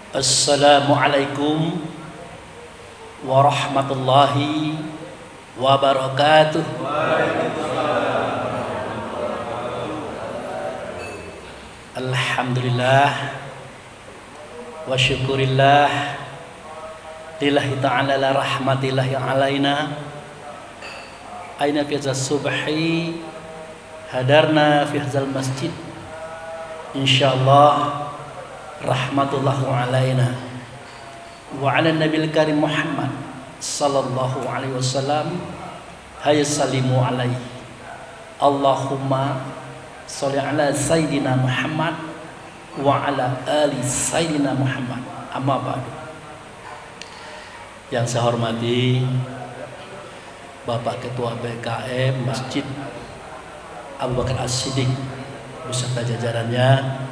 Assalamualaikum warahmatullahi wabarakatuh. Alhamdulillah wa syukurillah lillahi ta'ala la rahmatillahi alaina aina fi hadzal subhi hadarna fi hadzal masjid insyaallah rahmatullahu alaina wa ala nabil karim Muhammad sallallahu alaihi wasallam hayya sallimu alaihi Allahumma sholli ala sayyidina Muhammad wa ala ali sayyidina Muhammad. Amma ba'du. Yang saya hormati Bapak Ketua BKM Masjid Abu Bakar As-Siddiq beserta jajarannya.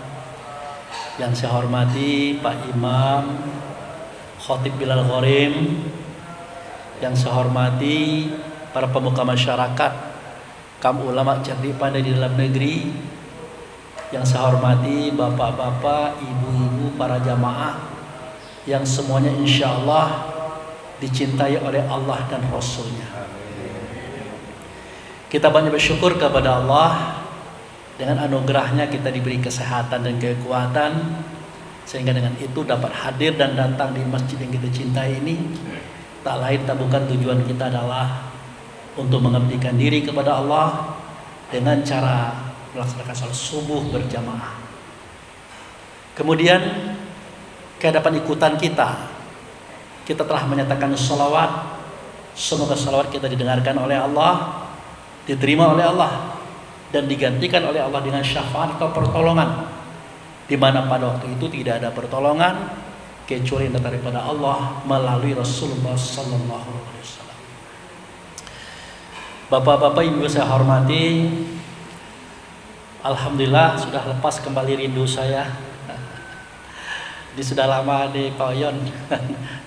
Yang saya hormati Pak Imam Khatib Bilal Ghorim. Yang saya hormati para pemuka masyarakat, kaum ulama cerdik pandai di dalam negeri. Yang saya hormati bapak-bapak, ibu-ibu, para jamaah yang semuanya insya Allah dicintai oleh Allah dan Rasulnya. Kita banyak bersyukur kepada Allah. Dengan anugerahnya kita diberi kesehatan dan kekuatan, sehingga dengan itu dapat hadir dan datang di masjid yang kita cintai ini. Tak lain tak bukan tujuan kita adalah untuk mengabdikan diri kepada Allah dengan cara melaksanakan salat subuh berjamaah. Kemudian kehadapan ikutan kita telah menyatakan sholawat. Semoga sholawat kita didengarkan oleh Allah, diterima oleh Allah, dan digantikan oleh Allah dengan syafaat atau pertolongan, di mana pada waktu itu tidak ada pertolongan kecuali daripada Allah melalui Rasulullah sallallahu alaihi wasallam. Bapak-bapak, ibu saya hormati, alhamdulillah sudah lepas kembali rindu saya. Ini sudah lama di Pak Oyon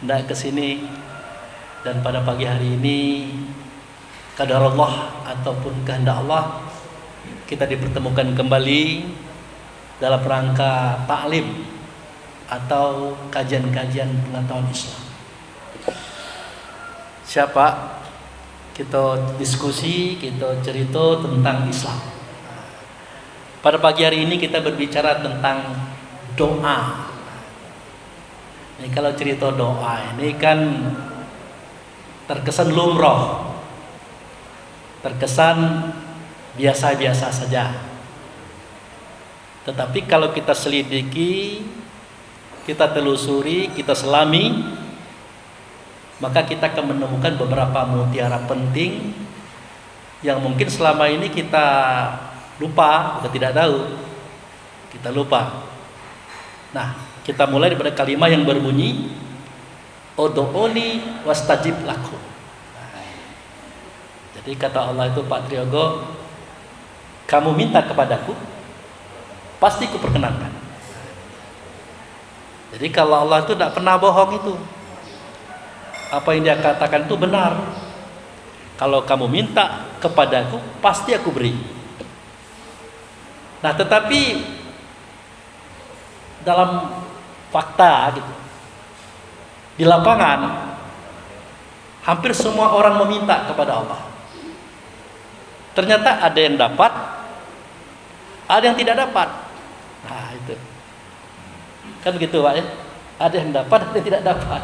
tidak kesini, dan pada pagi hari ini qadarullah ataupun kehendak Allah kita dipertemukan kembali dalam rangka taklim atau kajian-kajian pengetahuan Islam. Siapa? Kita diskusi, kita cerita tentang Islam. Pada pagi hari ini kita berbicara tentang doa. Ini kalau cerita doa ini kan terkesan lumrah, terkesan biasa-biasa saja. Tetapi kalau kita selidiki, kita telusuri, kita selami, maka kita akan menemukan beberapa mutiara penting yang mungkin selama ini kita lupa, kita tidak tahu, kita lupa. Nah, kita mulai daripada kalimat yang berbunyi Ud'uni wastajib lakum. Jadi kata Allah itu, Pak Triyogo, kamu minta kepadaku, pasti kuperkenankan. Jadi kalau Allah itu tidak pernah bohong itu. Apa yang dia katakan itu benar. Kalau kamu minta kepadaku, pasti aku beri. Nah, tetapi dalam fakta gitu, di lapangan hampir semua orang meminta kepada Allah. Ternyata ada yang dapat, ada yang tidak dapat. Nah, itu kan begitu Pak ya. Ada yang dapat, ada yang tidak dapat.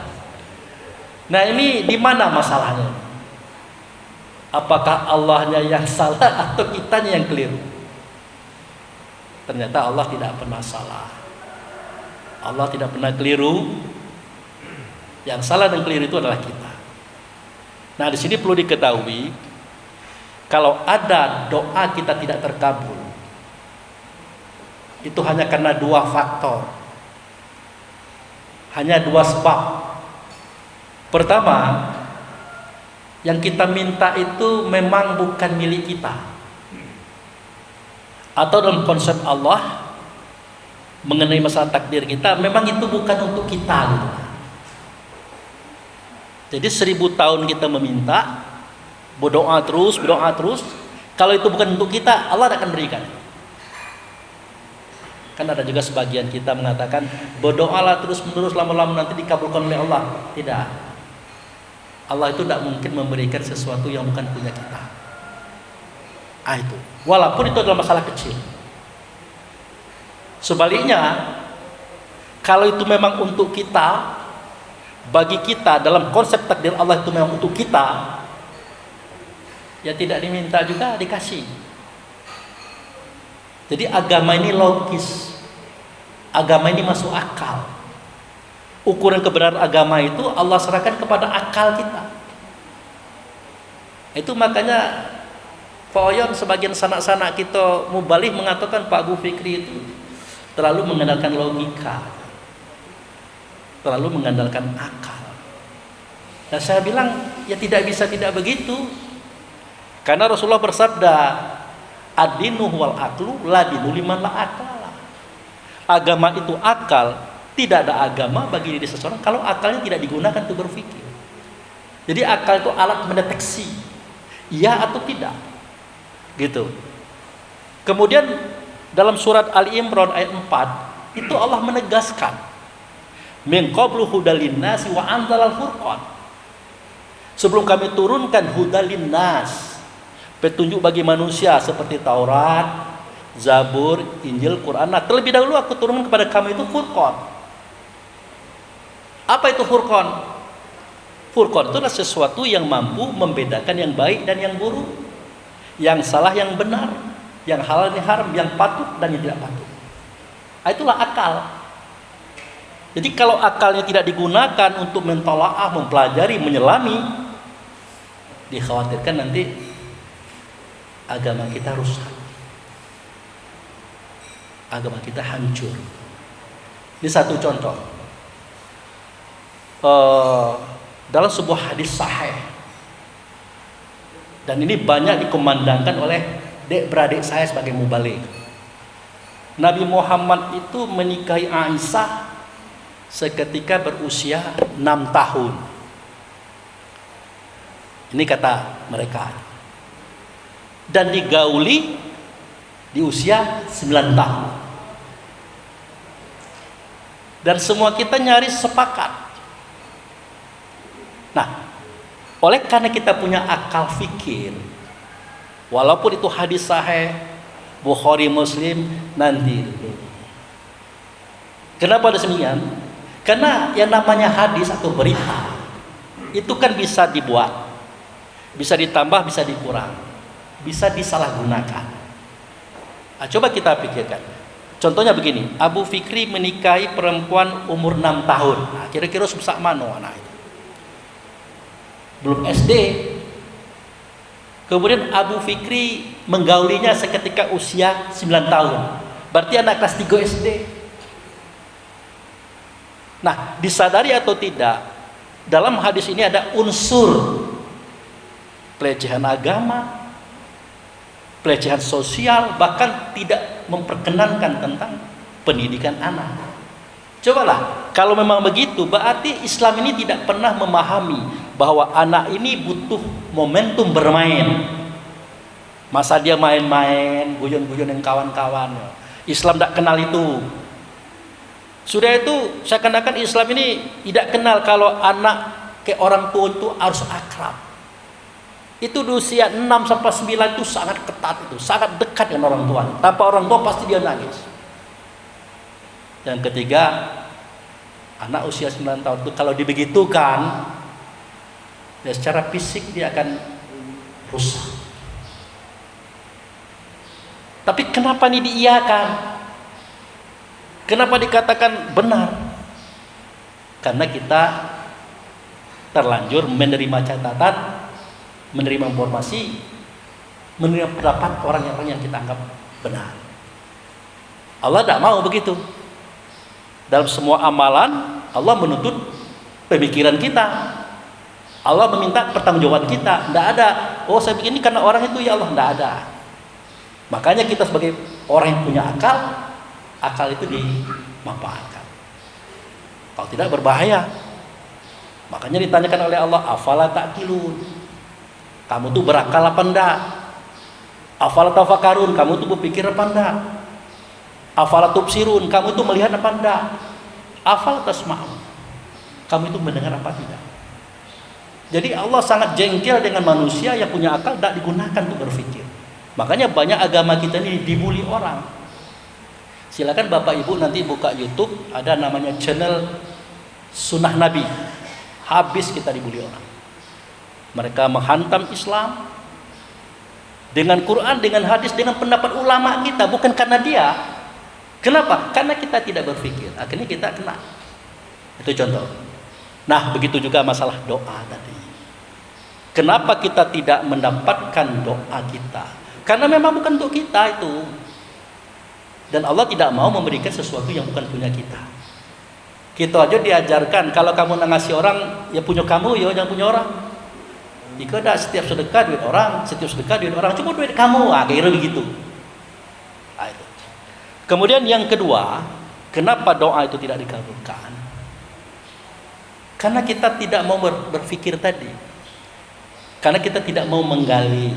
Nah, ini di mana masalahnya? Apakah Allahnya yang salah atau kitanya yang keliru? Ternyata Allah tidak pernah salah. Allah tidak pernah keliru. Yang salah dan keliru itu adalah kita. Nah, di sini perlu diketahui, kalau ada doa kita tidak terkabul, itu hanya karena dua faktor, hanya dua sebab. Pertama, yang kita minta itu memang bukan milik kita, atau dalam konsep Allah mengenai masalah takdir kita, memang itu bukan untuk kita gitu. Jadi 1000 tahun kita meminta, berdoa terus, kalau itu bukan untuk kita, Allah akan berikan. Kan ada juga sebagian kita mengatakan berdoalah terus-menerus, lama-lama nanti dikabulkan oleh Allah. Tidak. Allah itu tidak mungkin memberikan sesuatu yang bukan punya kita. Itu. Walaupun itu adalah masalah kecil. Sebaliknya, kalau itu memang untuk kita, bagi kita dalam konsep takdir Allah itu memang untuk kita, ya tidak diminta juga dikasih. Jadi agama ini logis. Agama ini masuk akal. Ukuran kebenaran agama itu Allah serahkan kepada akal kita. Itu makanya Pak Oyon sebagian sanak-sanak kita mubalih mengatakan Pak Abu Fikri itu terlalu mengandalkan logika, terlalu mengandalkan akal. Dan saya bilang ya tidak bisa tidak begitu. Karena Rasulullah bersabda, ad-dinu wal aqlu la dinu liman la akala. Agama itu akal, tidak ada agama bagi diri seseorang kalau akalnya tidak digunakan untuk berpikir. Jadi akal itu alat mendeteksi iya atau tidak. Gitu. Kemudian dalam surat Ali Imran ayat 4 itu Allah menegaskan min qablu hudal linnasi wa anzalal furqan. Sebelum kami turunkan hudal linnas, petunjuk bagi manusia seperti Taurat, Zabur, Injil, Quran. Nah, terlebih dahulu aku turunkan kepada kamu itu Furqan. Apa itu Furqan? Furqan itu adalah sesuatu yang mampu membedakan yang baik dan yang buruk, yang salah yang benar, yang halal yang haram, yang patut dan yang tidak patut. Itulah akal. Jadi kalau akalnya tidak digunakan untuk mentalaah, mempelajari, menyelami, dikhawatirkan nanti agama kita rusak, agama kita hancur. Ini satu contoh. Dalam sebuah hadis sahih, dan ini banyak dikumandangkan oleh dek-beradik saya sebagai mubalik. Nabi Muhammad itu menikahi Aisyah seketika berusia 6 tahun. Ini kata mereka. Dan digauli di usia 9 tahun. Dan semua kita nyaris sepakat. Nah, oleh karena kita punya akal fikir, walaupun itu hadis sahih, Bukhari, Muslim, nanti dulu. Kenapa demikian? Karena yang namanya hadis atau berita itu kan bisa dibuat, bisa ditambah, bisa dikurang, bisa disalahgunakan. Nah, coba kita pikirkan. Contohnya begini, Abu Fikri menikahi perempuan umur 6 tahun. Nah, kira-kira sebesar mana anak itu? Belum SD. Kemudian Abu Fikri menggaulinya seketika usia 9 tahun. Berarti anak kelas 3 SD. Nah, disadari atau tidak, dalam hadis ini ada unsur pelecehan agama, pelecehan sosial, bahkan tidak memperkenankan tentang pendidikan anak. Cobalah, kalau memang begitu, berarti Islam ini tidak pernah memahami bahwa anak ini butuh momentum bermain. Masa dia main-main, guyon-guyon dengan kawan-kawan. Islam tidak kenal itu. Sudah itu, saya katakan Islam ini tidak kenal kalau anak ke orang tua itu harus akrab. Itu di usia 6 sampai 9 itu sangat ketat, itu sangat dekat dengan orang tua. Tanpa orang tua pasti dia nangis. Yang ketiga, anak usia 9 tahun itu kalau dibegitukan, ya secara fisik dia akan rusak. Tapi kenapa ini diiyakan? Kenapa dikatakan benar? Karena kita terlanjur menerima catatan, menerima informasi, menerima pendapat orang-orang yang kita anggap benar. Allah tidak mau begitu. Dalam semua amalan, Allah menuntut pemikiran kita. Allah meminta pertanggungjawaban kita. Tidak ada, oh saya begini karena orang itu, ya Allah, tidak ada. Makanya kita sebagai orang yang punya akal, akal itu dimanfaatkan. Kalau tidak berbahaya. Makanya ditanyakan oleh Allah, afala ta'qilun? Kamu tuh berakal apa enggak? Afala tafakarun? Kamu tuh berpikir apa enggak? Afala tubsirun, kamu itu melihat apa enggak? Afala tasma'un, kamu itu mendengar apa tidak? Jadi Allah sangat jengkel dengan manusia yang punya akal tidak digunakan untuk berpikir. Makanya banyak agama kita ini dibully orang. Silakan Bapak Ibu nanti buka YouTube, ada namanya channel Sunnah Nabi. Habis kita dibully orang. Mereka menghantam Islam dengan Quran, dengan hadis, dengan pendapat ulama kita, bukan karena dia. Kenapa? Karena kita tidak berpikir. Akhirnya kita kena. Itu contoh. Nah, begitu juga masalah doa tadi. Kenapa kita tidak mendapatkan doa kita? Karena memang bukan untuk kita itu. Dan Allah tidak mau memberikan sesuatu yang bukan punya kita. Kita aja diajarkan, kalau kamu nak ngasih orang, ya punya kamu, ya jangan punya orang. Jika ada setiap sedekah duit orang, cuma duit kamu, kira begitu. Nah, itu. Kemudian yang kedua, kenapa doa itu tidak dikabulkan? Karena kita tidak mau berpikir tadi. Karena kita tidak mau menggali.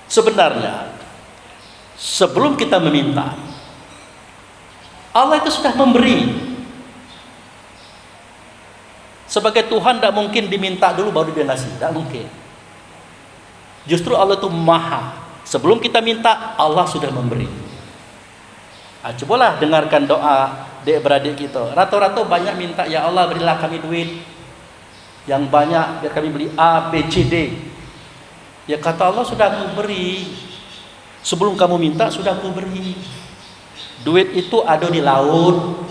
Sebenarnya sebelum kita meminta, Allah itu sudah memberi. Sebagai Tuhan tidak mungkin diminta dulu baru dia ngasih, tidak mungkin. Justru Allah itu maha. Sebelum kita minta, Allah sudah memberi. Nah, cobalah dengarkan doa adik-beradik kita. Rata-rata banyak minta, ya Allah berilah kami duit yang banyak biar kami beli A, B, C, D. Ya kata Allah, sudah aku beri. Sebelum kamu minta sudah aku beri. Duit itu ada di laut,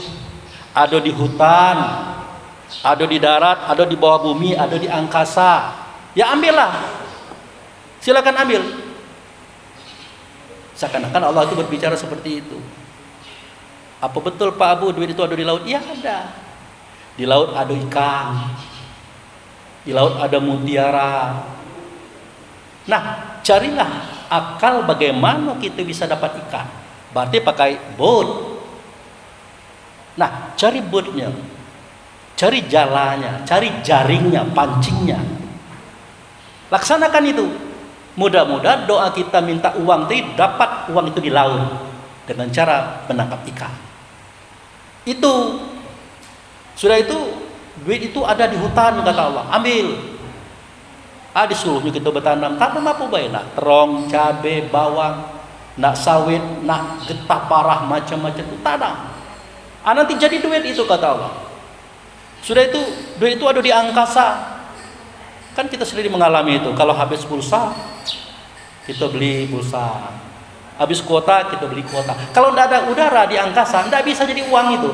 ada di hutan, ada di darat, ada di bawah bumi, ada di angkasa. Ya ambillah. Silakan ambil. Seakan-akan Allah itu berbicara seperti itu. Apa betul Pak Abu duit itu ada di laut? Ya ada. Di laut ada ikan. Di laut ada mutiara. Nah, carilah akal bagaimana kita bisa dapat ikan. Berarti pakai boat. Nah, cari boatnya, cari jalannya, cari jaringnya, pancingnya. Laksanakan itu. Mudah-mudahan doa kita minta uang tadi dapat uang itu di laut dengan cara menangkap ikan. Itu sudah itu duit itu ada di hutan kata Allah, ambil. Disuruhnya kita bertanam, tanam apa baik? Nak terong, cabai, bawang, nak sawit, nak getah parah macam-macam itu tanam. Nanti jadi duit itu kata Allah. Sudah itu duit itu ada di angkasa. Kan kita sendiri mengalami itu. Kalau habis pulsa kita beli pulsa. Habis kuota kita beli kuota. Kalau tidak ada udara di angkasa, tidak bisa jadi uang itu.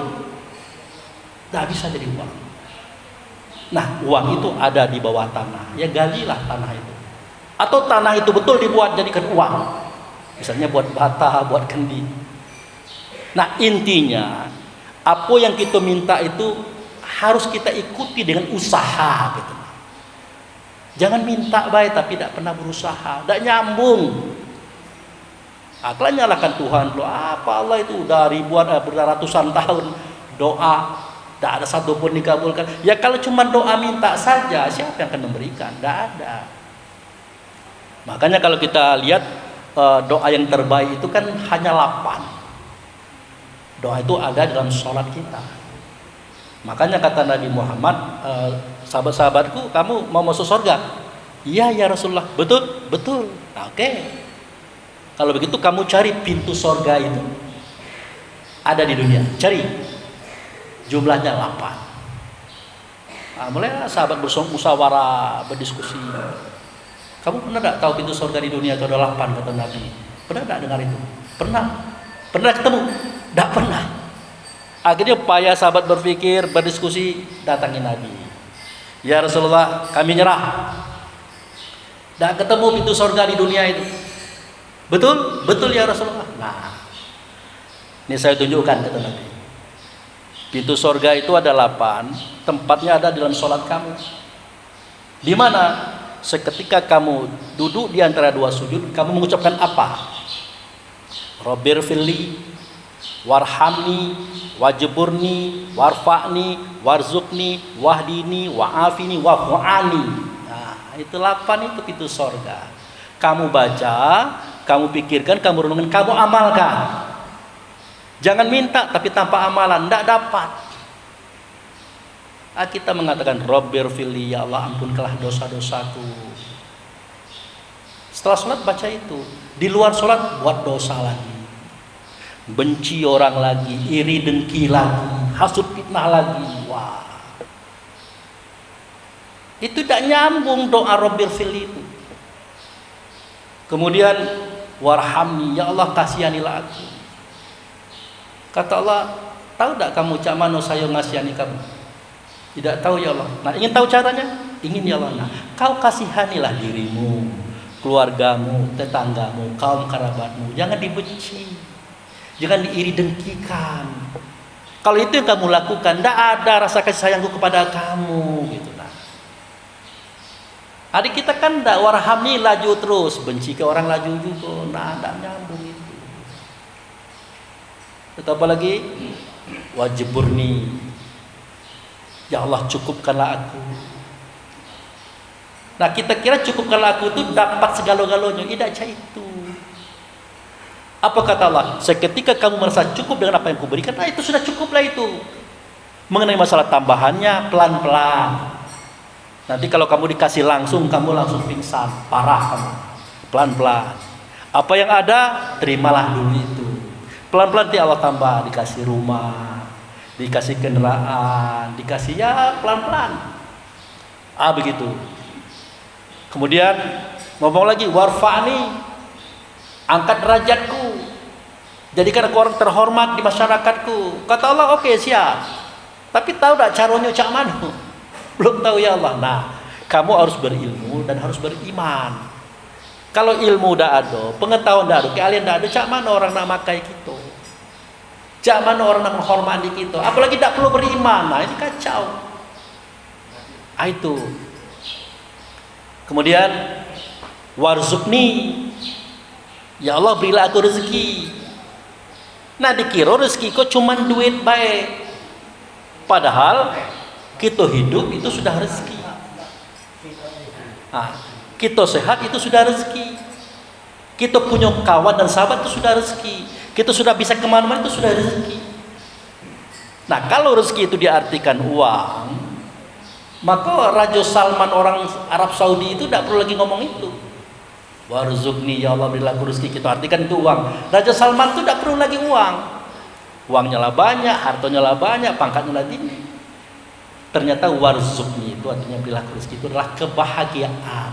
Tidak bisa jadi uang. Nah, uang itu ada di bawah tanah. Ya galilah tanah itu. Atau tanah itu betul dibuat jadikan uang. Misalnya buat bata, buat kendi. Nah, intinya apa yang kita minta itu harus kita ikuti dengan usaha gitu. Jangan minta baik tapi tidak pernah berusaha, tidak nyambung. Kalian nyalakan Tuhan loh. Apa Allah itu udah ribuan, ratusan tahun doa, tidak ada satu pun dikabulkan. Ya kalau cuma doa minta saja, siapa yang akan memberikan? Tidak ada. Makanya kalau kita lihat doa yang terbaik itu kan hanya 8. Doa itu ada dalam sholat kita. Makanya kata Nabi Muhammad, sahabat-sahabatku, kamu mau masuk surga? Iya ya Rasulullah. Betul? Betul. Nah, oke. Kalau begitu kamu cari pintu surga itu. Ada di dunia. Cari. Jumlahnya 8. Nah, mulailah sahabat musyawarah, berdiskusi. Kamu pernah tak tahu pintu surga di dunia itu ada 8 kata Nabi? Pernah tak dengar itu? Pernah. Pernah ketemu? Tak pernah. Akhirnya payah sahabat berpikir, berdiskusi, datangi Nabi. Ya Rasulullah, kami nyerah. Tak ketemu pintu surga di dunia itu. Betul? Betul ya Rasulullah. Nah, ini saya tunjukkan kata Nabi. Pintu surga itu ada 8, tempatnya ada dalam sholat kamu. Di mana? Seketika kamu duduk di antara dua sujud, kamu mengucapkan apa? Rabbir filli, warhamni, wajburni, warfa'ni, warzukni, wahdini, wa'afini, wa'fu'ani. Nah, itu 8 itu pintu surga. Kamu baca, kamu pikirkan, kamu renungkan, kamu amalkan. Jangan minta tapi tanpa amalan, tidak dapat. Kita mengatakan Rabbirfirli, ya Allah ampunkanlah dosa-dosaku. Setelah sholat baca itu. Di luar sholat buat dosa lagi, benci orang lagi, iri dengki lagi, hasud fitnah lagi. Wah, itu tidak nyambung doa Rabbirfirli itu. Kemudian warhamni, ya Allah kasihanilah aku. Kata Allah, tahu tak kamu cak mano saya ngasihani kamu? Tidak tahu ya Allah. Nah, ingin tahu caranya? Ingin ya Allah. Nah, kau kasihanilah dirimu, keluargamu, tetanggamu, kaum kerabatmu. Jangan dibenci, jangan diiri dengkikan. Kalau itu yang kamu lakukan, tidak ada rasa kasih sayangku kepada kamu, gitu. Nah, adik kita kan tidak warhamni laju terus, benci ke orang laju juga. Nah, tidak nyambung itu. Tetap lagi wajiburni, ya Allah cukupkanlah aku. Nah, kita kira cukupkanlah aku itu dapat segala-galanya. Tidak itu. Apa kata Allah? Seketika kamu merasa cukup dengan apa yang kuberikan, nah itu sudah cukuplah itu. Mengenai masalah tambahannya pelan-pelan. Nanti kalau kamu dikasih langsung, kamu langsung pingsan, parah kamu. Pelan-pelan. Apa yang ada, terimalah dulu itu. Pelan-pelan nanti Allah tambah, dikasih rumah, dikasih kendaraan, dikasih ya pelan-pelan. Begitu. Kemudian ngomong lagi, warfa'ni, angkat derajatku, jadikan aku orang terhormat di masyarakatku. Kata Allah, oke, siap. Tapi tahu tak caranya cak mana? Belum tahu ya Allah. Nah, kamu harus berilmu dan harus beriman. Kalau ilmu udah ada, pengetahuan udah ada, kalian udah ada, cak mana orang nak makai kita? Cak mana orang nak menghormati kita? Apalagi tak perlu beriman. Nah, ini kacau. Itu. Kemudian warzukni, ya Allah berilah aku rezeki. Nah, dikira rezeki kok cuman duit baik. Padahal kita hidup itu sudah rezeki. Nah, kita sehat itu sudah rezeki. Kita punya kawan dan sahabat itu sudah rezeki. Kita sudah bisa kemana-mana itu sudah rezeki. Nah, kalau rezeki itu diartikan uang, maka Raja Salman orang Arab Saudi itu tidak perlu lagi ngomong itu. Warzukni, ya Allah berilah aku rezeki, kita artikan itu uang. Raja Salman itu tidak perlu lagi uang. Uangnya lah banyak, hartanya lah banyak, pangkatnya lah tinggi. Ternyata warzukni itu artinya berilah aku rezeki, itu adalah kebahagiaan.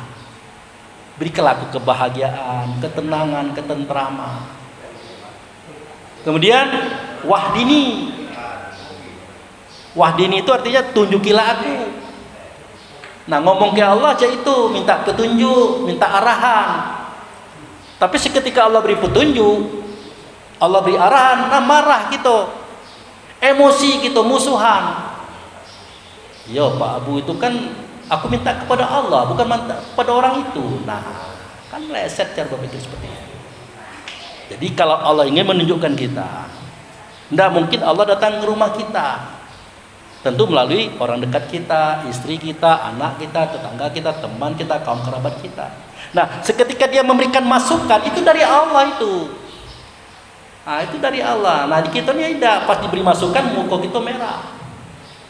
Berikanlah aku kebahagiaan, ketenangan, ketentraman. Kemudian wahdini. Wahdini itu artinya tunjukilah aku. Nah, ngomong ke Allah aja itu, minta petunjuk, minta arahan. Tapi seketika Allah beri petunjuk, Allah beri arahan, nah marah gitu. Emosi gitu, musuhan. Ya Pak Abu, itu kan aku minta kepada Allah, bukan minta kepada orang itu. Nah, kan leset cara berpikir seperti itu. Jadi kalau Allah ingin menunjukkan kita, tidak mungkin Allah datang ke rumah kita. Tentu melalui orang dekat kita, istri kita, anak kita, tetangga kita, teman kita, kaum kerabat kita. Nah, seketika dia memberikan masukan, itu dari Allah itu. Nah, itu dari Allah. Nah, di kita ini tidak, pas diberi masukan, muka kita merah.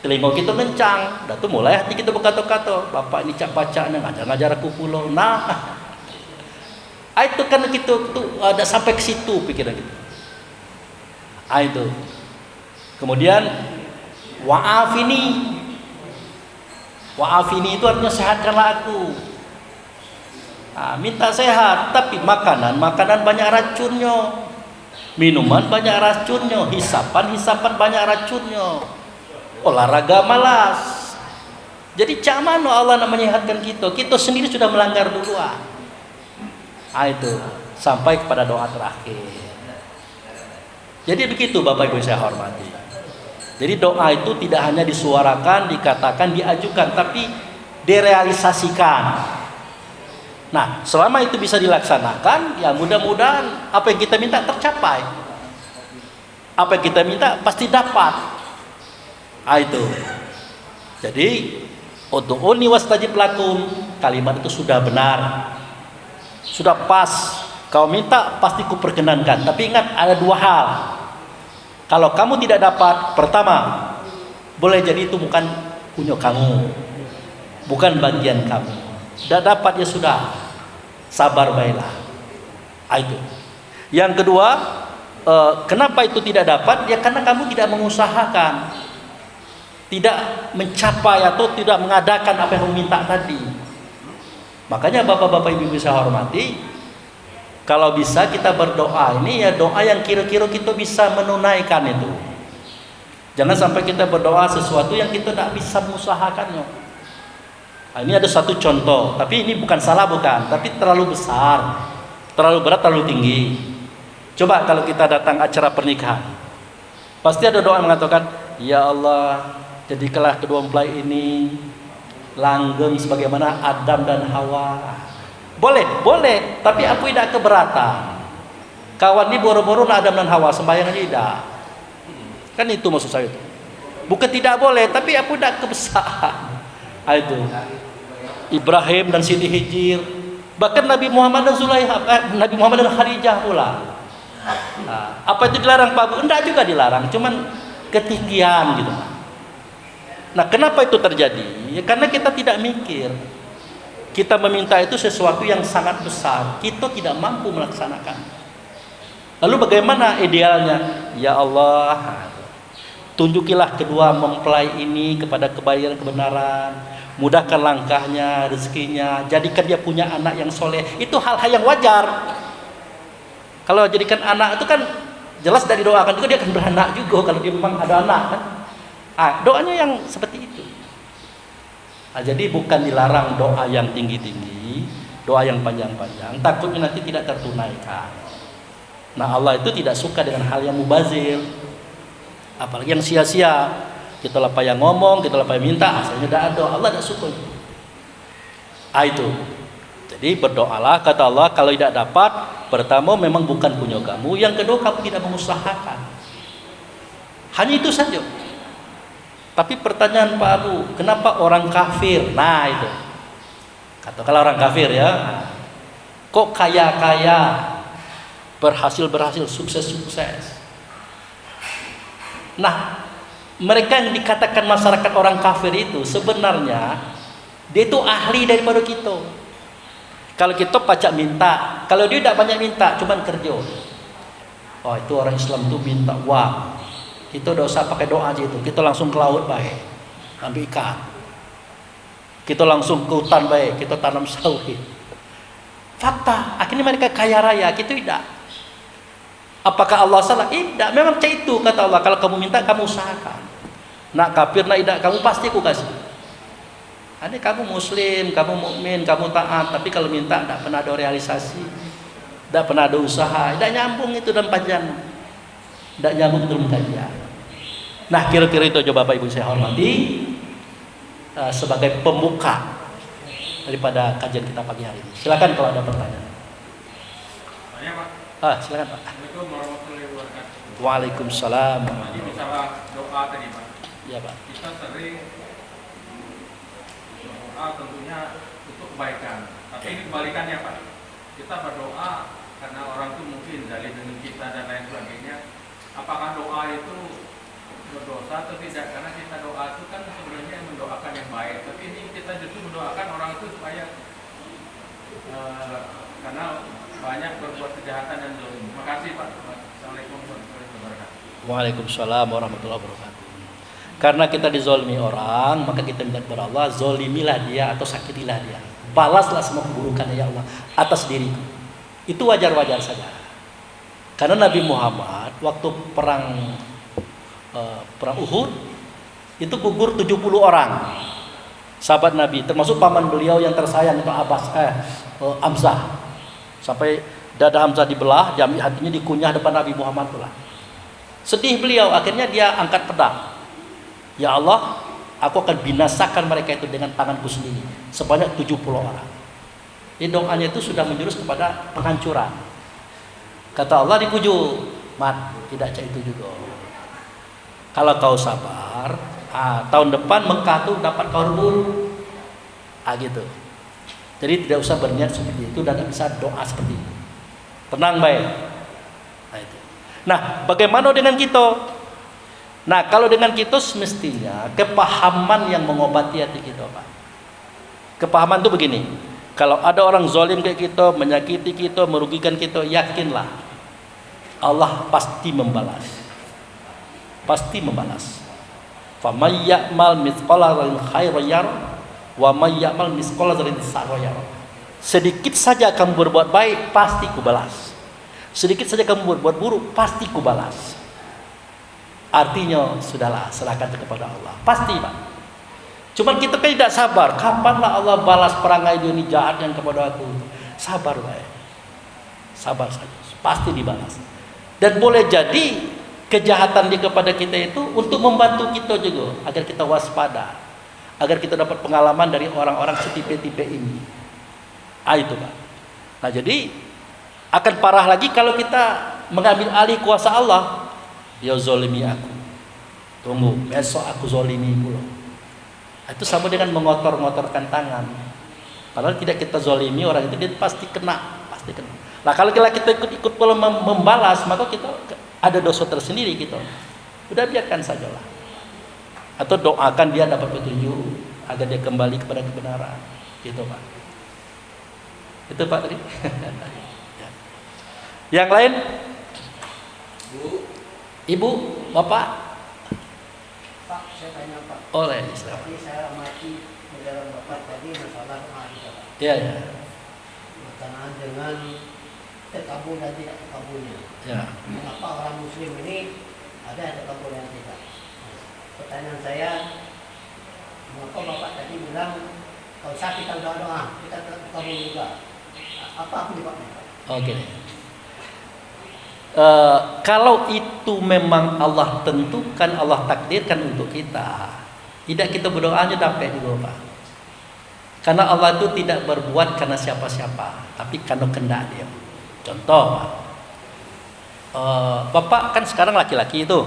Telinga kita kencang, dah tu mulai hati kita berkata-kata, bapak ini cak-pacaknya ngajar-ngajar aku pulau. Nah, itu kan kita tu ada sampai ke situ pikiran kita. Itu. Kemudian wa'afini. Wa'afini itu artinya sehatkanlah aku. Nah, minta sehat, tapi makanan banyak racunnya. Minuman banyak racunnya, hisapan banyak racunnya. Olahraga malas. Jadi cak mana Allah nak menyehatkan kita? Kita sendiri sudah melanggar duluan. Itu sampai kepada doa terakhir. Jadi begitu Bapak Ibu saya hormati. Jadi doa itu tidak hanya disuarakan, dikatakan, diajukan, tapi direalisasikan. Nah, selama itu bisa dilaksanakan, ya mudah-mudahan apa yang kita minta tercapai. Apa yang kita minta pasti dapat. Itu. Jadi ud'uni wastajib lakum, kalimat itu sudah benar, sudah pas. Kau minta pasti kuperkenankan. Tapi ingat ada dua hal. Kalau kamu tidak dapat, pertama, boleh jadi itu bukan punya kamu, bukan bagian kamu. Tidak dapat ya sudah, sabar baiklah. Itu. Yang kedua, kenapa itu tidak dapat? Ya karena kamu tidak mengusahakan, tidak mencapai atau tidak mengadakan apa yang kamu minta tadi. Makanya bapak-bapak ibu-ibu saya hormati, kalau bisa kita berdoa ini ya doa yang kira-kira kita bisa menunaikan itu. Jangan sampai kita berdoa sesuatu yang kita tidak bisa mengusahakannya. Nah, ini ada satu contoh, tapi ini bukan salah bukan, tapi terlalu besar, terlalu berat, terlalu tinggi. Coba kalau kita datang acara pernikahan, pasti ada doa yang mengatakan, ya Allah, jadikanlah kedua mempelai ini langgeng sebagaimana Adam dan Hawa. Boleh, tapi aku tidak keberatan. Kawan ini boro-boro Adam dan Hawa sembahyang tidak. Kan itu maksud saya itu. Bukan tidak boleh, tapi aku tidak kebesaran. Itu. Ibrahim dan Siti Hijir, bahkan Nabi Muhammad dan Nabi Muhammad dan Khadijah pula. Apa itu dilarang Pak Bu? Enggak juga dilarang, cuman ketinggian gitu. Nah, kenapa itu terjadi? Ya karena kita tidak mikir. Kita meminta itu sesuatu yang sangat besar, kita tidak mampu melaksanakan. Lalu bagaimana idealnya? Ya Allah, tunjukilah kedua mempelai ini kepada kebaikan kebenaran, mudahkan langkahnya, rezekinya, jadikan dia punya anak yang soleh. Itu hal-hal yang wajar. Kalau jadikan anak itu kan jelas dari doakan juga dia akan beranak juga kalau dia memang ada anak kan. Doanya yang seperti itu. Jadi bukan dilarang doa yang tinggi-tinggi, doa yang panjang-panjang, takutnya nanti tidak tertunaikan. Nah, Allah itu tidak suka dengan hal yang mubazir, apalagi yang sia-sia. Kita lupa yang ngomong, kita lupa yang minta, asalnya tidak ada. Allah tidak suka itu. Itu. Jadi berdoalah, kata Allah, kalau tidak dapat, pertama memang bukan punya kamu, yang kedua kamu tidak mengusahakan. Hanya itu saja. Tapi pertanyaan Pak Abu, kenapa orang kafir? Nah itu, katakanlah orang kafir ya, kok kaya-kaya, berhasil, sukses. Nah, mereka yang dikatakan masyarakat orang kafir itu sebenarnya dia itu ahli daripada kita. Kalau kita pacak minta, kalau dia tidak banyak minta, cuman kerja. Oh itu orang Islam tuh minta uang. Kita tidak usah pakai doa aja itu. Kita langsung ke laut baik, ambil ikan. Kita langsung ke hutan baik, kita tanam sawit. Fakta, akhirnya mereka kaya raya, kita tidak. Apakah Allah salah? Tidak, memang macam itu kata Allah. Kalau kamu minta, kamu usahakan. Nak kafir, nak tidak, kamu pasti aku kasih. Ada kamu muslim, kamu mukmin, kamu taat, tapi kalau minta tidak pernah ada realisasi, tidak pernah ada usaha, tidak nyambung itu dan panjang. Tidak nyambung dalam kajian. Nah, kira-kira itu aja Bapak Ibu saya hormati sebagai pembuka daripada kajian kita pagi hari ini. Silakan kalau ada pertanyaan. Tanya Pak. Silakan Pak. Assalamualaikum warahmatullahi wabarakatuh. Waalaikumsalam. Jadi masalah doa tadi Pak. Ya Pak. Kita sering berdoa tentunya untuk kebaikan. Tapi ini kebalikannya Pak. Kita berdoa karena orang itu mungkin dari dengan kita dan lain sebagainya. Apakah doa itu berdosa atau tidak? Karena kita doa itu kan sebenarnya mendoakan yang baik, tapi ini kita justru mendoakan orang itu supaya karena banyak berbuat kejahatan dan zalim. Terima kasih Pak. Assalamualaikum warahmatullahi wabarakatuh. Waalaikumsalam warahmatullahi wabarakatuh. Karena kita dizolimi orang, maka kita minta kepada Allah, zolimilah dia atau sakitilah dia. Balaslah semua keburukannya ya Allah atas diriku. Itu wajar-wajar saja. Karena Nabi Muhammad waktu perang Uhud itu gugur 70 orang sahabat Nabi, termasuk paman beliau yang tersayang itu Hamzah. Sampai dada Hamzah dibelah, jami hatinya dikunyah depan Nabi Muhammad pula. Sedih beliau, akhirnya dia angkat pedang. Ya Allah, aku akan binasakan mereka itu dengan tanganku sendiri, sebanyak 70 orang. Ini doanya itu sudah menjurus kepada penghancuran. Kata Allah dipuju, mat, tidak cak itu juga. Kalau kau sabar, tahun depan Mekah tuh dapat karbul, gitu. Jadi tidak usah berniat seperti itu dan tidak bisa doa seperti itu. Tenang baik. Nah, itu. Nah, bagaimana dengan kita? Nah, kalau dengan kita semestinya kepahaman yang mengobati hati kita, Pak. Kepahaman itu begini. Kalau ada orang zalim kayak kita, menyakiti kita, merugikan kita, yakinlah Allah pasti membalas. Pasti membalas. Faman ya'mal mithqala dzarratin khairan yarah wa may ya'mal mithqala dzarratin syarran yarah. Sedikit saja kamu berbuat baik, pasti kubalas. Sedikit saja kamu berbuat buruk, pasti kubalas. Artinya sudahlah, serahkan kepada Allah. Pasti, Pak. Cuman kita kan tidak sabar. Kapanlah Allah balas perangai dia ini jahat yang kepada aku? Sabar, Pak. Sabar saja. Pasti dibalas. Dan boleh jadi kejahatan dia kepada kita itu untuk membantu kita juga agar kita waspada, agar kita dapat pengalaman dari orang-orang setipe-tipe ini. Itu, Pak. Nah, jadi akan parah lagi kalau kita mengambil alih kuasa Allah. Dia zolimi aku. Tunggu, besok aku zolimi pula. Itu sama dengan mengotor-ngotorkan tangan. Padahal tidak kita zolimi orang itu, dia pasti kena, pasti kena. Nah, kalau kita ikut-ikut pula membalas, maka kita ada dosa tersendiri kita. Udah biarkan sajalah. Atau doakan dia dapat petunjuk agar dia kembali kepada kebenaran. Gitu, Pak. Itu, Pak, tadi. Yang lain? Ibu, Bapak? Pak, saya tanya Pak. Oleh Tadi saya amati penjelasan Bapak tadi masalah doa. Iya, ya. Berkenaan dengan terkabul dan tidak terkabulnya. Ya. Mengapa orang Muslim ini ada yang terkabul dan tidak? Pertanyaan saya, mengapa Bapak tadi bilang kalau saya kita doa kita terkabul juga? Apa penyebabnya, Pak? Oke. Kalau itu memang Allah tentukan, Allah takdirkan untuk kita, tidak kita berdoanya dapat juga, Pak. Karena Allah itu tidak berbuat karena siapa-siapa, tapi karena kehendak Dia. Contoh, Pak. Bapak kan sekarang laki-laki itu,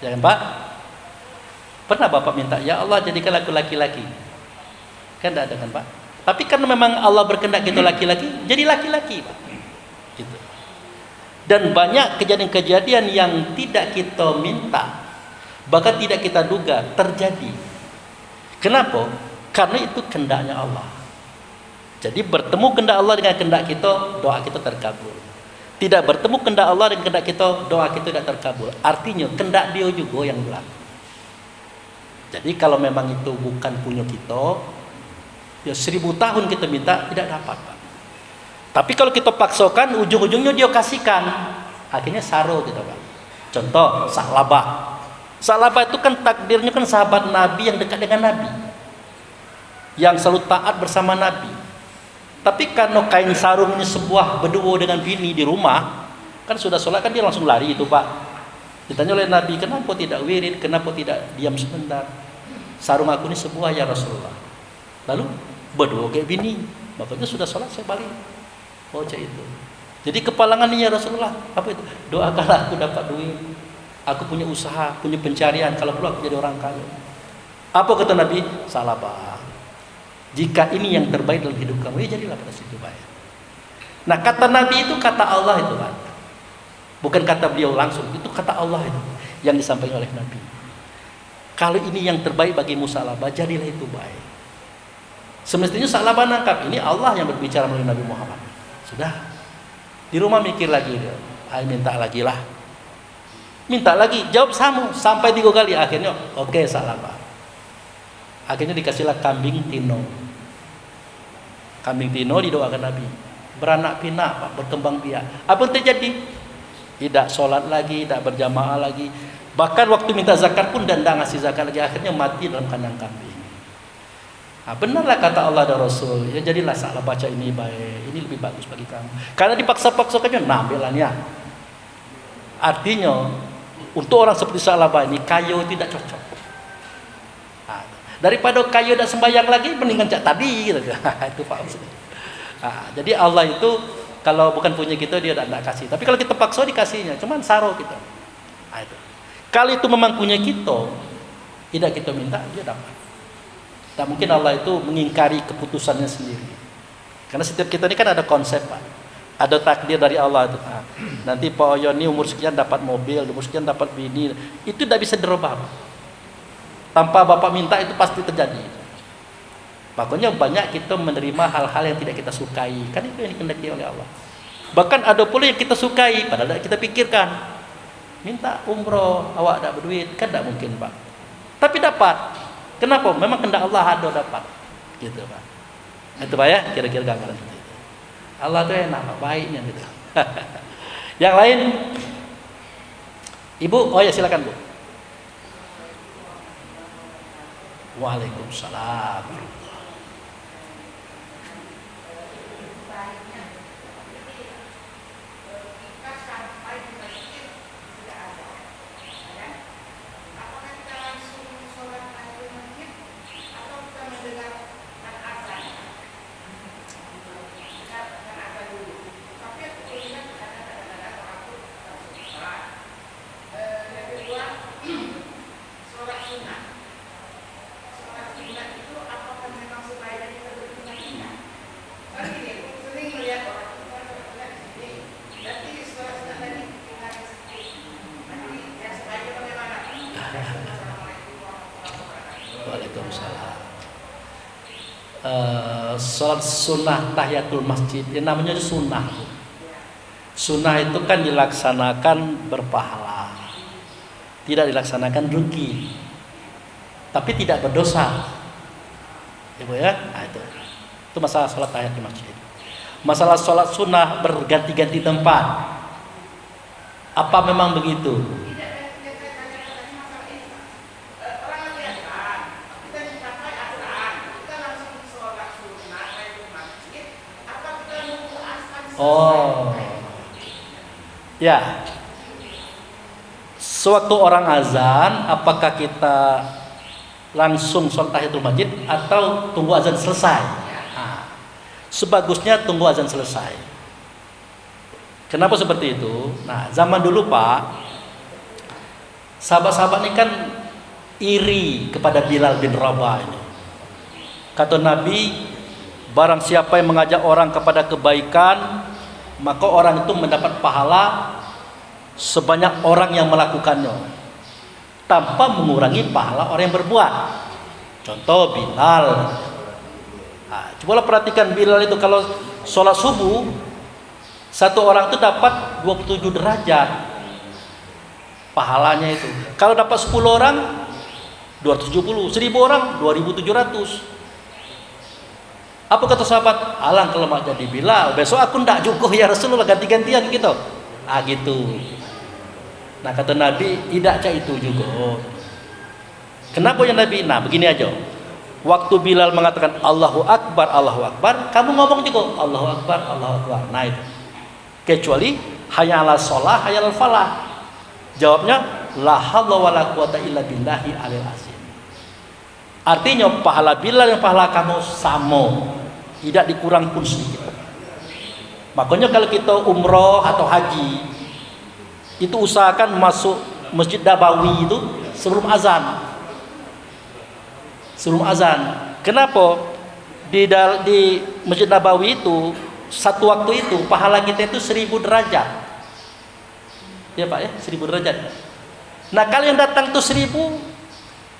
ya kan, Pak? Pernah Bapak minta, ya Allah jadikan aku laki-laki? Kan tidak ada kan, Pak? Tapi karena memang Allah berkehendak kita laki-laki, jadi laki-laki, Pak. Gitu. Dan banyak kejadian-kejadian yang tidak kita minta, bahkan tidak kita duga terjadi. Kenapa? Karena itu kehendaknya Allah. Jadi bertemu kehendak Allah dengan kehendak kita, doa kita terkabul. Tidak bertemu kehendak Allah dengan kehendak kita, doa kita tidak terkabul. Artinya kehendak Dia juga yang berlaku. Jadi kalau memang itu bukan punya kita, ya 1000 tahun kita minta tidak dapat, Pak. Tapi kalau kita paksakan, ujung-ujungnya Dia kasihkan. Akhirnya saro gitu, Pak. Contoh, Sa'labah. Sa'labah itu kan takdirnya kan sahabat Nabi yang dekat dengan Nabi, yang selalu taat bersama Nabi. Tapi karena kain sarungnya sebuah berdua dengan bini di rumah, kan sudah sholat kan dia langsung lari itu, Pak. Ditanya oleh Nabi, kenapa tidak wirid, kenapa tidak diam sebentar? Sarung aku ini sebuah ya Rasulullah. Lalu berdua kayak bini, makanya sudah sholat saya balik. Baca itu. Jadi kepalangan ya Rasulullah, apa itu? Doakanlah aku dapat duit, aku punya usaha, punya pencarian, kalau perlu aku jadi orang kaya. Apa kata Nabi? Salah, Pak. Jika ini yang terbaik dalam hidup kamu, ya jadilah pada situ, Pak. Nah, kata Nabi itu kata Allah itu, Pak. Bukan kata beliau langsung, itu kata Allah itu yang disampaikan oleh Nabi. Kalau ini yang terbaik bagi Sa'labah, jadilah itu baik. Semestinya Sa'labah nangkap ini Allah yang berbicara melalui Nabi Muhammad. Sudah. Di rumah mikir lagi dia. Minta lagi lah. Minta lagi, jawab sama sampai 3 kali. Akhirnya oke, Sa'labah. Akhirnya dikasihlah kambing tino. Kambing tino didoakan Nabi. Beranak pinak, Pak, berkembang biak. Apa yang terjadi? Tidak sholat lagi, tidak berjamaah lagi. Bahkan waktu minta zakat pun dan tidak ngasih zakat lagi. Akhirnya mati dalam kandang kambing. Nah, benarlah kata Allah dan Rasul, ya jadilah Sa'labah baca ini baik, ini lebih bagus bagi kamu. Karena dipaksa-paksakannya, belannya. Artinya, untuk orang seperti Sa'labah ini, kayu tidak cocok. Nah, daripada kayu dan sembahyang lagi, mendingan cak tadi. Gitu. Itu Pak. Nah, jadi Allah itu, kalau bukan punya kita, Dia tidak kasih. Tapi kalau kita paksa, dikasihnya. Cuman saro kita. Nah, itu. Kalau itu memang punya kita, tidak kita minta, Dia dapat. Tak mungkin Allah itu mengingkari keputusannya sendiri. Karena setiap kita ini kan ada konsep, Pak. Ada takdir dari Allah itu. Nah, nanti Pak Oyon ini umur sekian dapat mobil, umur sekian dapat bini. Itu tidak bisa dirubah. Tanpa Bapak minta itu pasti terjadi. Makanya banyak kita menerima hal-hal yang tidak kita sukai. Kan itu yang dikehendaki oleh Allah. Bahkan ada pula yang kita sukai padahal tidak kita pikirkan. Minta umroh, awak tak berduit, kan tidak mungkin Pak. Tapi dapat. Kenapa? Memang kehendak Allah ada dapat. Gitu Pak. Itu Pak ya, kira-kira gambaran kita itu. Allah itu enak, Pak, baiknya gitu. Yang lain, Ibu, oh ya silakan Bu. Waalaikumsalam. Waalaikumsalam. Salat sunnah tahiyatul masjid, yang namanya sunnah. Sunnah itu kan dilaksanakan berpahala, tidak dilaksanakan rugi, tapi tidak berdosa. Ibu ya, nah, itu masalah salat tahiyatul masjid. Masalah salat sunnah berganti-ganti tempat, apa memang begitu? Oh, ya. Sewaktu orang azan, apakah kita langsung sholat tahiyatul masjid atau tunggu azan selesai? Nah, sebagusnya tunggu azan selesai. Kenapa seperti itu? Nah, zaman dulu Pak, sahabat-sahabat ini kan iri kepada Bilal bin Rabah ini. Kata Nabi, barang siapa yang mengajak orang kepada kebaikan, maka orang itu mendapat pahala sebanyak orang yang melakukannya, tanpa mengurangi pahala orang yang berbuat. Contoh Bilal. Nah, cobalah perhatikan Bilal itu kalau sholat subuh, satu orang itu dapat 27 derajat pahalanya itu. Kalau dapat 10 orang 270, 1000 orang 2700. Apa kata sahabat? Alang kalau mak jadi Bilal, besok aku ndak cukup ya Rasulullah, ganti-gantian gitu. Ah gitu. Nah kata Nabi, tidak cak itu juga. Kenapa ya Nabi? Nah begini aja. Waktu Bilal mengatakan Allahu Akbar, Allahu Akbar, kamu ngomong juga Allahu Akbar, Allahu Akbar. Nah itu. Kecuali hayya 'alas shalah, hayya 'alal falah. Jawabnya la haula wala quwata illa billahi alil azim. Artinya pahala Bilal dan pahala kamu sama, tidak dikurang pun sedikit. Makanya kalau kita umroh atau haji, itu usahakan masuk Masjid Nabawi itu sebelum azan. Sebelum azan. Kenapa? Di Masjid Nabawi itu satu waktu itu pahala kita itu 1000 derajat. Ya Pak ya, 1000 derajat. Nah kalau yang datang itu 1000,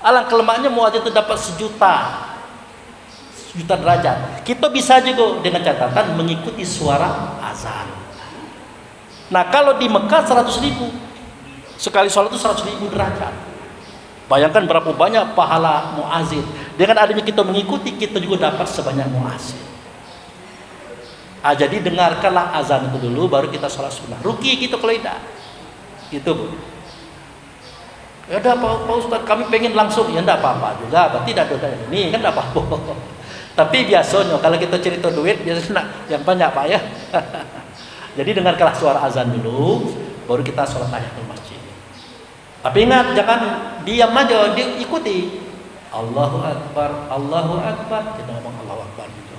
alangkah lemaknya muadzin itu dapat 1 juta derajat. Kita bisa juga dengan catatan mengikuti suara azan. Nah kalau di Mekah 100.000, sekali sholat itu 100.000 derajat. Bayangkan berapa banyak pahala muadzin. Dengan adanya kita mengikuti, kita juga dapat sebanyak muadzin. Jadi dengarkanlah azan itu dulu, baru kita sholat sunnah. Rugi gitu kalau tidak. Gitu Bu. Ya udah Pak Ustaz, kami pengen langsung, ya enggak apa-apa juga, berarti tidak ada ini kan enggak apa-apa. Tapi biasanya kalau kita cerita duit biasanya yang banyak Pak ya. Jadi dengarkanlah suara azan dulu, baru kita sholat tahiyatul masjid. Tapi ingat jangan diam aja, diikuti. Allahu Akbar, Allahu Akbar, kita ngomong Allahu Akbar gitu.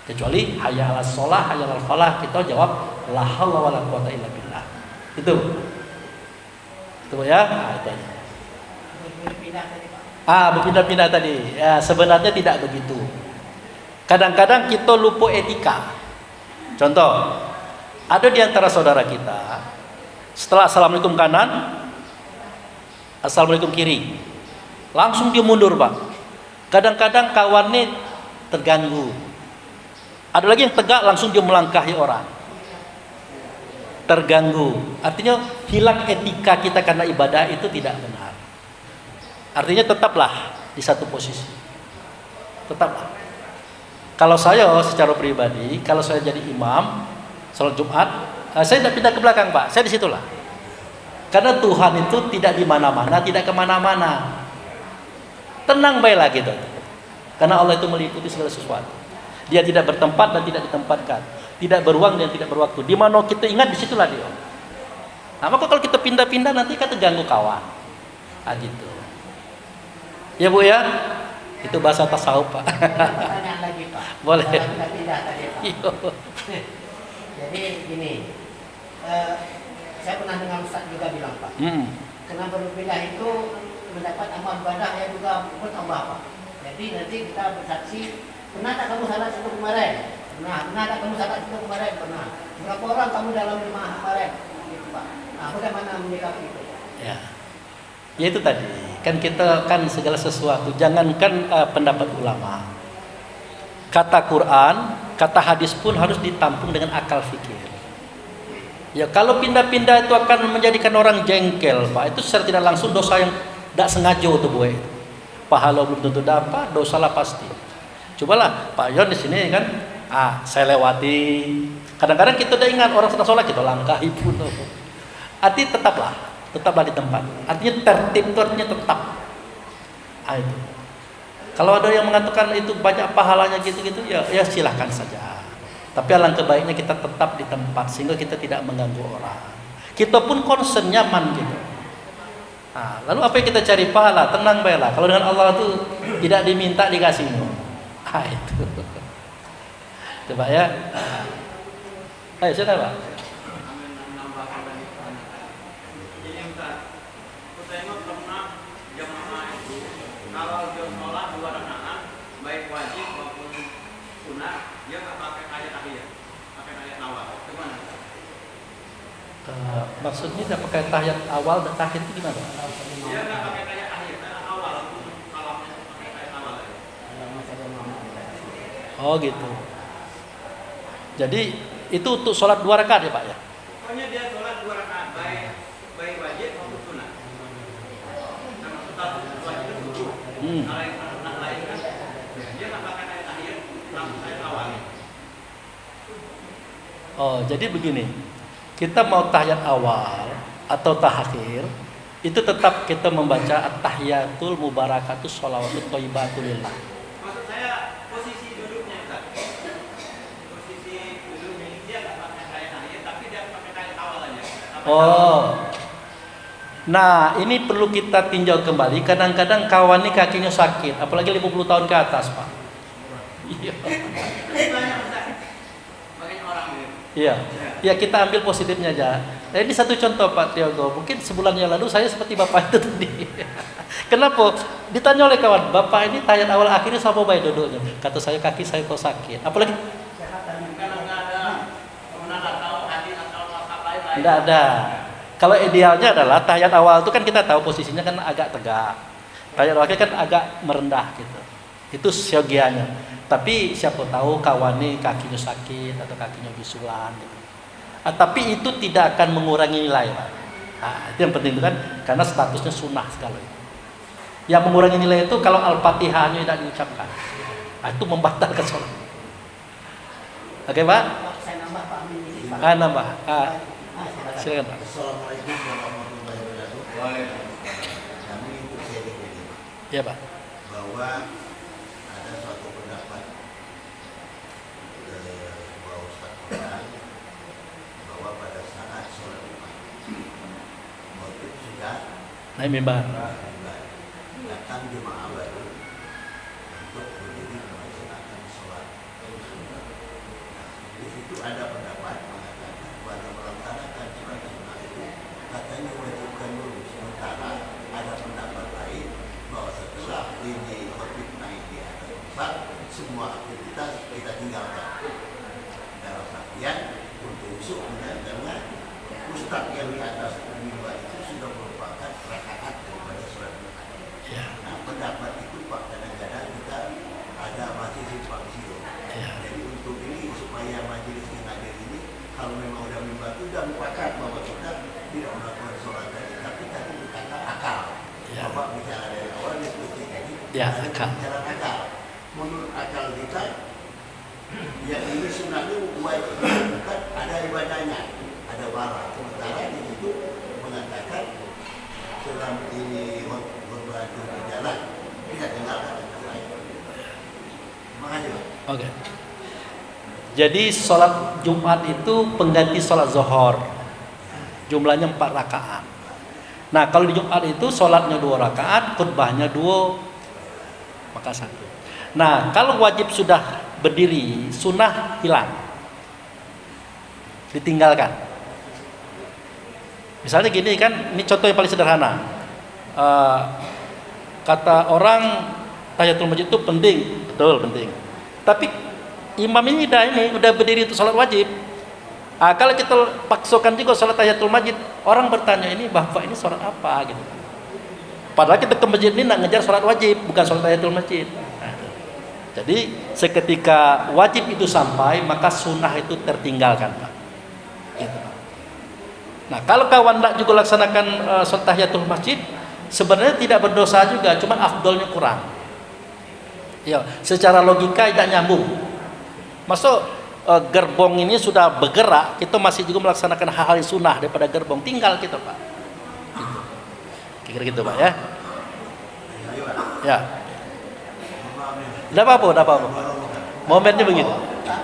Kecuali hayya 'alas shalah, hayya 'alal falah, kita jawab la haula wala quwata illa billah. Itu ya, berpindah-pindah tadi. Ya, sebenarnya tidak begitu. Kadang-kadang kita lupa etika. Contoh, Ada di antara saudara kita, setelah assalamualaikum kanan, assalamualaikum kiri, langsung dia mundur Pak. Kadang-kadang kawannya terganggu. Ada lagi yang tegak langsung dia melangkahi orang. Terganggu. Artinya hilang etika kita karena ibadah itu tidak benar. Artinya tetaplah di satu posisi. Tetaplah. Kalau saya secara pribadi, kalau saya jadi imam salat Jumat, saya tidak pindah ke belakang Pak. Saya di situlah. Karena Tuhan itu tidak di mana-mana, tidak kemana-mana. Tenang baiklah gitu. Karena Allah itu meliputi segala sesuatu. Dia tidak bertempat dan tidak ditempatkan, tidak beruang dan tidak berwaktu. Di mana kita ingat di situlah dia. Nah, maka kalau kita pindah-pindah nanti kita terganggu kawan. Ah gitu. Ya Bu ya, itu bahasa tasawuf Pak. Pertanyaan lagi Pak. Boleh. Kita pindah tadi Pak. Iya. Jadi gini, saya pernah dengar Ustaz juga bilang Pak, karena berpindah itu mendapat amal ibadah yang juga bertambah Pak. Jadi nanti kita bersaksi, pernah tak kamu salat itu kemarin? Pernah tak kamu salat itu kemarin? Pernah. Berapa orang kamu dalam jemaah kemarin? Gitu Pak. Nah, bagaimana menyikapi itu? Ya. Ya itu tadi, kan kita kan segala sesuatu, jangankan pendapat ulama. Kata Quran, kata hadis pun harus ditampung dengan akal fikir. Ya kalau pindah-pindah itu akan menjadikan orang jengkel, Pak. Itu secara tidak langsung dosa yang tidak sengaja tuh Bu. Pahala belum tentu dapat, dosalah pasti. Cobalah Pak Yon di sini kan, saya lewati. Kadang-kadang kita udah ingat orang sedang sholat kita langkahi pun. Artinya tetaplah di tempat. Artinya tertib itu artinya tetap. Itu. Kalau ada yang mengatakan itu banyak pahalanya gitu-gitu, ya silahkan saja. Tapi alangkah baiknya kita tetap di tempat sehingga kita tidak mengganggu orang. Kita pun concern nyaman gitu. Nah, lalu apa yang kita cari pahala? Tenang baiklah. Kalau dengan Allah itu tidak diminta dikasihmu. Itu. Coba ya. Ayo sudah Pak. Maksudnya tidak pakai tahiyat awal dan tahiyat itu gimana? Dia nggak pakai kayak akhir, awal. Kalau pakai kayak awal. Oh gitu. Jadi itu untuk sholat 2 rakaat ya Pak ya? Pokoknya dia sholat 2 rakaat, baik wajib maupun sunat. Sama sholat wajib itu subuh. Kalau yang sunat lain kan dia nggak pakai kayak akhir, langsung kayak awal. Oh jadi begini. Kita mau tahiyat awal atau tahakhir, itu tetap kita membaca at-tahiyatul mubarakatus sholawatut thayyibatul lillah. Maksud saya posisi duduknya Ustaz. Posisi duduknya dia nggak pakai kayak akhir, tapi dia pakai kayak awal aja. Oh. Nah, ini perlu kita tinjau kembali. Kadang-kadang kawan ini kakinya sakit, apalagi 50 tahun ke atas, Pak. Iya. Banyak Ustaz. Banyak orang gitu. Iya. Ya kita ambil positifnya aja. Nah, ini satu contoh Pak Tiogo. Mungkin sebulan yang lalu saya seperti Bapak itu tadi. Kenapa? Ditanya oleh kawan, Bapak ini tahiyat awal akhirnya sama baik duduknya. Kata saya kaki saya kok sakit. Apalagi tidak ada. Kalau idealnya adalah tahiyat awal itu kan kita tahu posisinya kan agak tegak. Tahiyat awal kan agak merendah gitu. Itu siogianya. Tapi siapa tahu kawannya kakinya sakit atau kakinya bisulan gitu. Tapi itu tidak akan mengurangi nilai Pak. Nah, itu yang penting itu kan karena statusnya sunnah sekali. Yang mengurangi nilai itu kalau Al-Fatihahnya tidak diucapkan. Nah, itu membatalkan sholat. Oke Pak? Saya nambah Pak Amin ini Pak. Nambah. Silakan Pak. Assalamualaikum warahmatullahi wabarakatuh. Kami itu sharing begini, Ya Pak. bahwa ada suatu pendapat bahwa Ustaz orang bahwa pada saat sholat Jumat waktu sudah Naik mimbar. datang jemaah baru untuk berdiri melaksanakan sholat. Nah, di situ ada pendapat mengatakan pada melaksanakan sholat Jumat itu katanya wajibkan dulu, sementara ada pendapat lain bahwa setelah ini khotib naik di atas tempat semua aktivitas kita tinggalkan dalam artian untuk karena ustaz yang di atas mimbar itu sudah merupakan rakaat daripada sholat Jumat. Ya. Nah, pendapat itu Pak, kadang-kadang kita ada masih simpang siur. Ya. Jadi untuk ini supaya majelis yang hadir ini kalau memang udah mimbar itu sudah mufakat bahwa kita tidak melakukan sholat tadi, tapi tadi berkata akal. Ya. Bapak bicara dari awal diskusi tadi. Ya, ada akal. Bicara akal. Menurut akal kita, yang ini sunnahnya wajib dilakukan, ada ibadahnya, ada barang. Sementara di situ mengatakan selama ini berbantu berjalan, tidak tinggalkan yang lain. Terima kasih Pak. Oke. Jadi sholat Jumat itu pengganti sholat zuhur. Jumlahnya 4 rakaat. Nah, kalau di Jumat itu sholatnya 2 rakaat, khutbahnya 2, maka 1. Nah, kalau wajib sudah berdiri, sunnah hilang, ditinggalkan. Misalnya gini kan, ini contoh yang paling sederhana. Kata orang tahiyatul masjid itu penting, betul penting. Tapi imam ini udah berdiri untuk sholat wajib. Kalau kita paksakan juga sholat tahiyatul masjid, orang bertanya ini bapak ini sholat apa gitu. Padahal kita ke masjid ini nak ngejar sholat wajib, bukan sholat tahiyatul masjid. Nah, jadi seketika wajib itu sampai, maka sunnah itu tertinggalkan Pak. Gitu. Nah, kalau kawan tak juga laksanakan sholat tahiyatul masjid, sebenarnya tidak berdosa juga, cuman afdolnya kurang. Ya, secara logika tidak nyambung. Masuk gerbong ini sudah bergerak, kita masih juga melaksanakan hal-hal yang sunnah daripada gerbong, tinggal kita Pak. Gitu. Kira-kira gitu Pak ya. Ya. Tidak apa-apa. Momennya begitu. Ada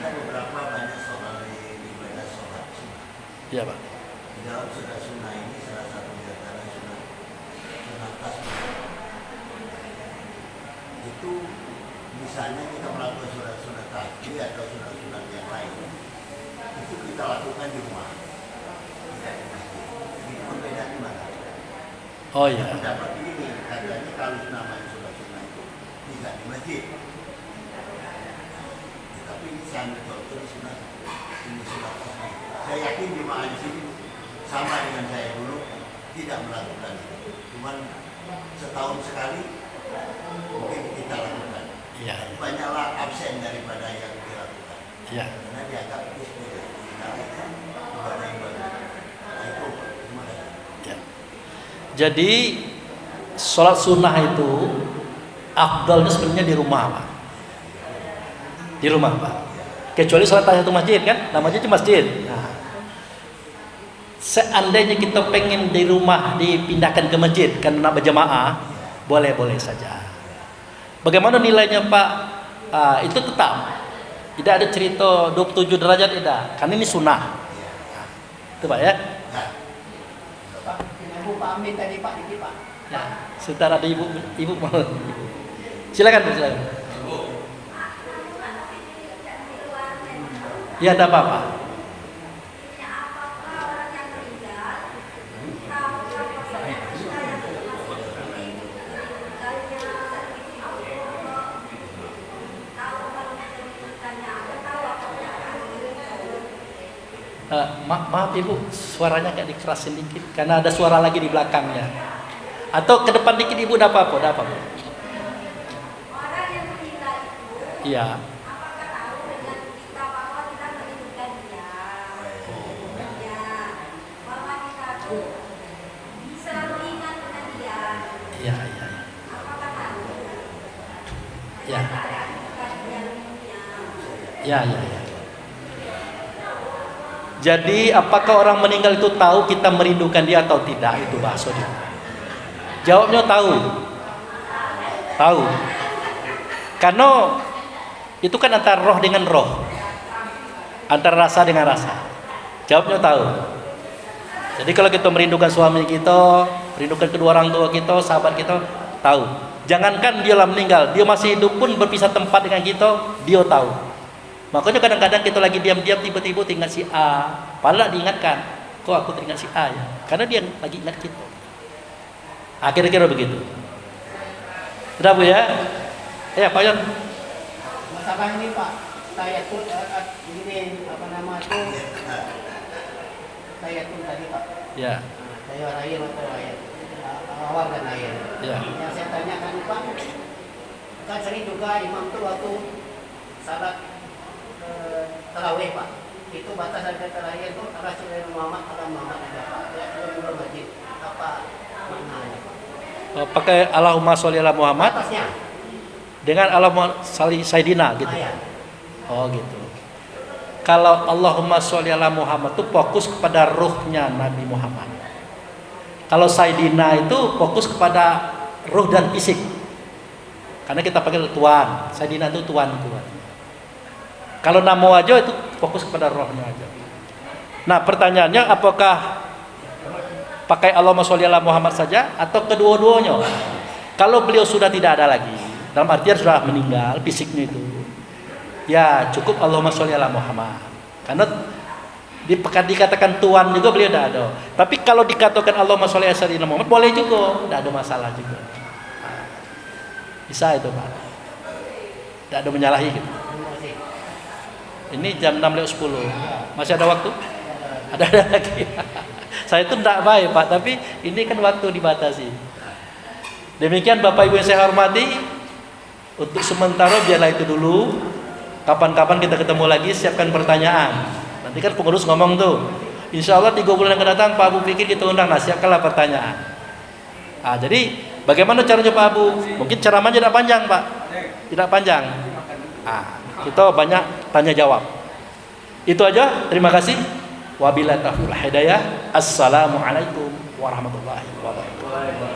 beberapa banyak soal ibadah sholat sunnah. Iya Pak. Di dalam sunnah ini salah satu di antara sunnah tasbih. Itu misalnya kita melakukan sunnah tasbih atau sunnah yang lain, itu kita lakukan di rumah, tidak di masjid. Ini berbeda di mana? Oh iya. Pendapat ini katanya kalau namanya sunnah itu tidak di masjid. Tapi ini saya ambil contoh di sunnah, ini sunnah tasbih. Saya yakin jemaah di sini sama dengan saya dulu tidak melakukan itu. Cuman setahun sekali mungkin kita lakukan. Iya. Banyaklah absen daripada yang dilakukan. Iya. Karena dianggap itu sebagai ibadah. Nah, itu terima kasih. Ya. Jadi sholat sunnah itu afdalnya sebenarnya di rumah Pak. Di rumah Pak. Kecuali sholat tahiyatul masjid kan, namanya itu masjid. Nah, seandainya kita pengen di rumah dipindahkan ke masjid karena nak berjamaah, boleh saja. Bagaimana nilainya Pak? Itu tetap. Tidak ada cerita 27 derajat tidak, karena ini sunnah. Nah, itu Pak ya. Pak, Ibu Pak Amin tadi Pak dikit Pak. Ya, sebentar ada ibu mau. Silakan Bu, silakan. Ya, ada apa-apa. Maaf Ibu, suaranya agak dikerasin dikit karena ada suara lagi di belakangnya. Atau ke depan dikit Ibu, ada apa-apa? Orang yang meninggal itu, iya. Apakah tahu dengan kita bahwa kita merindukan dia? Ya, bahwa kita tuh selalu ingat dengan dia. Iya. Apakah tahu? Iya. Ya. Jadi apakah orang meninggal itu tahu kita merindukan dia atau tidak? Itu bahasa dia. Jawabnya tahu. Karena itu kan antara roh dengan roh, antara rasa dengan rasa. Jawabnya tahu. Jadi kalau kita merindukan suami kita, merindukan kedua orang tua kita, sahabat kita, tahu. Jangankan dia lah meninggal, dia masih hidup pun berpisah tempat dengan kita, dia tahu. Makanya kadang-kadang kita lagi diam-diam tiba-tiba teringat si A, padahal diingatkan, kok aku teringat si A ya? Karena dia lagi ingat kita. Kira-kira begitu. Sudah Bu ya? Ya Pak Yon. Masalah ini Pak, tayatul ini apa nama itu tayatul tadi Pak. Ya. Tayatul ayat atau ayat awal dan ayat. Ya. Yang saya tanyakan Pak, kan sering juga imam tuh waktu salat tarawih Pak, itu batas harga terakhir itu Rasulullah Muhammad ada Pak, ya belum wajib apa maknanya Pak? Pakai Allahumma sholli ala Muhammad Batasnya? dengan Allahumma sholli Sayyidina gitu. Ya. Oh gitu. Kalau Allahumma sholli ala Muhammad itu fokus kepada ruhnya Nabi Muhammad. Kalau Sayyidina itu fokus kepada ruh dan fisik. Karena kita panggil Tuan. Sayyidina itu Tuan. Kalau namo aja itu fokus kepada rohnya aja. Nah pertanyaannya apakah pakai Allahumma sholli ala Muhammad saja atau kedua-duanya? Kalau beliau sudah tidak ada lagi, dalam artian sudah meninggal fisiknya itu, ya cukup Allahumma sholli ala Muhammad. Karena dikatakan Tuhan juga beliau tidak ada. Tapi kalau dikatakan Allahumma sholli ala Muhammad boleh juga, tidak ada masalah juga. Bisa itu Pak. Tidak ada menyalahi gitu. Ini jam 6.10. Masih ada waktu? Ada lagi. Saya itu tidak baik Pak, tapi ini kan waktu dibatasi. Demikian Bapak Ibu yang saya hormati, untuk sementara biarlah itu dulu. Kapan-kapan kita ketemu lagi, siapkan pertanyaan. Nanti kan pengurus ngomong tuh, insya Allah 3 bulan yang akan datang Pak Abu Fikir kita undang, nah siapkanlah pertanyaan. Nah, jadi bagaimana caranya Pak Abu? Mungkin ceramahnya tidak panjang Pak, tidak panjang. Kita banyak tanya jawab. Itu aja, terima kasih. Wabillahi taufiq wal hidayah. Assalamualaikum warahmatullahi wabarakatuh.